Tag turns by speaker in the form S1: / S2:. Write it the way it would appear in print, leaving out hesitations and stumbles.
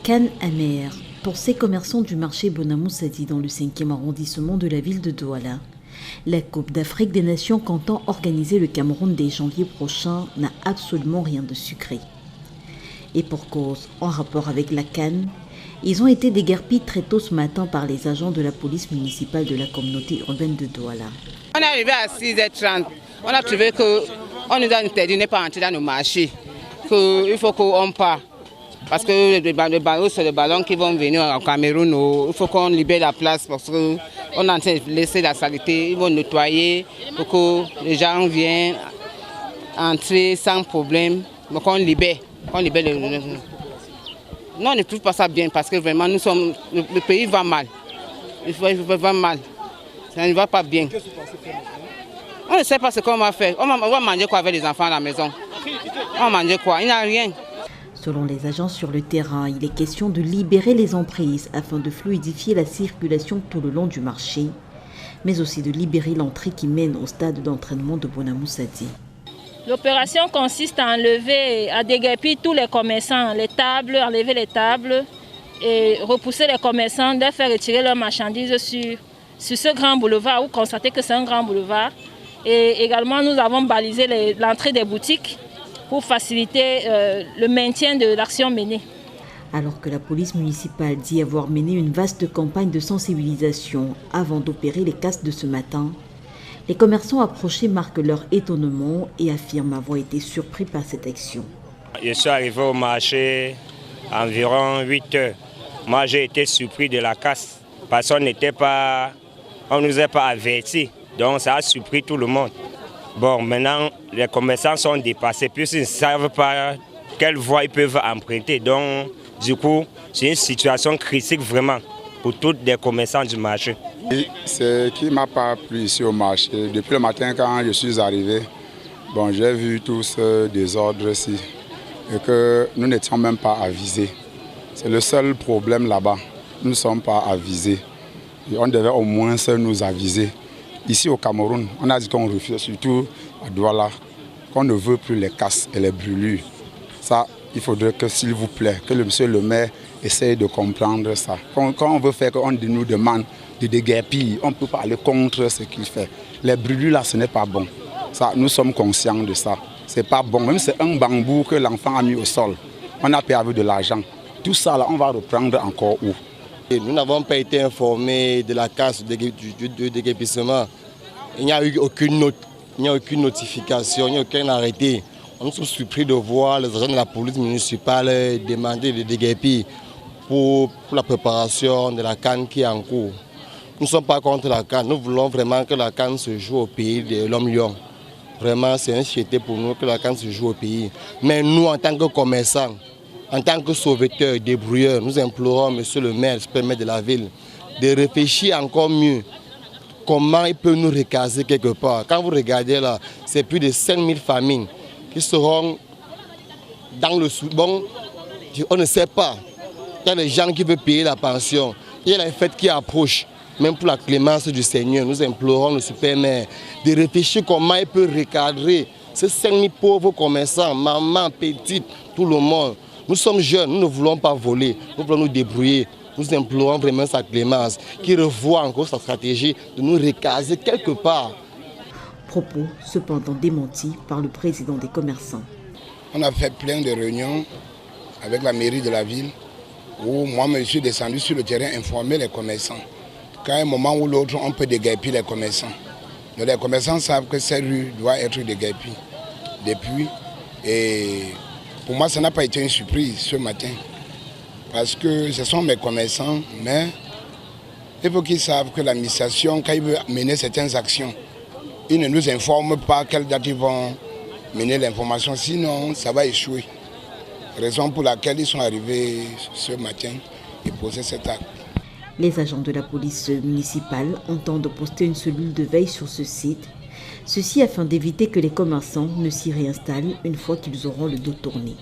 S1: Canne amère pour ces commerçants du marché Bonamoussadi dans le 5e arrondissement de la ville de Douala. La Coupe d'Afrique des Nations comptant organiser le Cameroun dès janvier prochain n'a absolument rien de sucré. Et pour cause, en rapport avec la Canne, ils ont été déguerpis très tôt ce matin par les agents de la police municipale de la communauté urbaine de Douala.
S2: On est arrivé à 6h30, on a trouvé qu'on nous a interdit de ne pas entrer dans nos marchés, qu'il faut qu'on part. Parce que c'est les ballons qui vont venir au Cameroun, il faut qu'on libère la place parce qu'on est en train de laisser la saleté, ils vont nettoyer pour que les gens viennent entrer sans problème, donc on libère. Non, on ne trouve pas ça bien parce que vraiment le pays va mal. Il va mal, ça ne va pas bien. On ne sait pas ce qu'on va faire, on va manger quoi avec les enfants à la maison? On va manger quoi? Il n'y a rien.
S1: Selon les agents sur le terrain, il est question de libérer les emprises afin de fluidifier la circulation tout le long du marché, mais aussi de libérer l'entrée qui mène au stade d'entraînement de Bonamoussadi.
S3: L'opération consiste à enlever, à déguerpir tous les commerçants, les tables, enlever les tables et repousser les commerçants, de faire retirer leurs marchandises sur ce grand boulevard. Vous constatez que c'est un grand boulevard. Et également, nous avons balisé l'entrée des boutiques pour faciliter le maintien de l'action menée.
S1: Alors que la police municipale dit avoir mené une vaste campagne de sensibilisation avant d'opérer les casses de ce matin, les commerçants approchés marquent leur étonnement et affirment avoir été surpris par cette action.
S4: Je suis arrivé au marché environ 8 heures. Moi, j'ai été surpris de la casse parce qu'on ne nous a pas avertis. Donc, ça a surpris tout le monde. Bon, maintenant, les commerçants sont dépassés puisqu'ils ne savent pas quelle voie ils peuvent emprunter. Donc, du coup, c'est une situation critique vraiment pour tous les commerçants du marché.
S5: Ce qui ne m'a pas plu ici au marché, depuis le matin quand je suis arrivé, bon, j'ai vu tout ce désordre ici et que nous n'étions même pas avisés. C'est le seul problème là-bas, nous ne sommes pas avisés. Et on devait au moins nous aviser. Ici au Cameroun, on a dit qu'on refuse, surtout à Douala, qu'on ne veut plus les casses et les brûlures. Ça, il faudrait que, s'il vous plaît, que le monsieur le maire essaye de comprendre ça. Quand on veut faire, qu'on nous demande de déguerpir, on ne peut pas aller contre ce qu'il fait. Les brûlures là, ce n'est pas bon. Ça, nous sommes conscients de ça. Ce n'est pas bon. Même si c'est un bambou que l'enfant a mis au sol, on a payé avec de l'argent. Tout ça, là, on va reprendre encore où?
S6: Nous n'avons pas été informés de la casse du déguerpissement. Il n'y a eu aucune notification, il n'y a aucun arrêté. Nous sommes surpris de voir les agents de la police municipale demander de déguerpir pour la préparation de la canne qui est en cours. Nous ne sommes pas contre la canne, nous voulons vraiment que la canne se joue au pays de l'homme lion. Vraiment, c'est une fierté pour nous que la canne se joue au pays. Mais nous, en tant que commerçants, en tant que sauveteurs, débrouilleurs, nous implorons monsieur le maire, le maire de la ville, de réfléchir encore mieux comment il peut nous recaser quelque part. Quand vous regardez là, c'est plus de 5000 familles qui seront dans le sous. Bon, on ne sait pas. Il y a des gens qui veulent payer la pension. Il y a les fêtes qui approchent. Même pour la clémence du Seigneur, nous implorons le super maire de réfléchir comment il peut recadrer ces 5000 pauvres commerçants, mamans, petites, tout le monde. Nous sommes jeunes, nous ne voulons pas voler, nous voulons nous débrouiller. Nous implorons vraiment sa clémence, qui revoit encore sa stratégie de nous recaser quelque part.
S1: Propos cependant démentis par le président des commerçants.
S7: On a fait plein de réunions avec la mairie de la ville où moi je suis descendu sur le terrain informer les commerçants. Qu'à un moment ou l'autre, on peut déguerpir les commerçants. Donc les commerçants savent que cette rue doit être déguerpie depuis. Et pour moi, ça n'a pas été une surprise ce matin. Parce que ce sont mes commerçants, mais il faut qu'ils savent que l'administration, quand ils veulent mener certaines actions, ils ne nous informent pas quelle date ils vont mener l'information, sinon ça va échouer. Raison pour laquelle ils sont arrivés ce matin et poser cet acte.
S1: Les agents de la police municipale entendent poster une cellule de veille sur ce site, ceci afin d'éviter que les commerçants ne s'y réinstallent une fois qu'ils auront le dos tourné.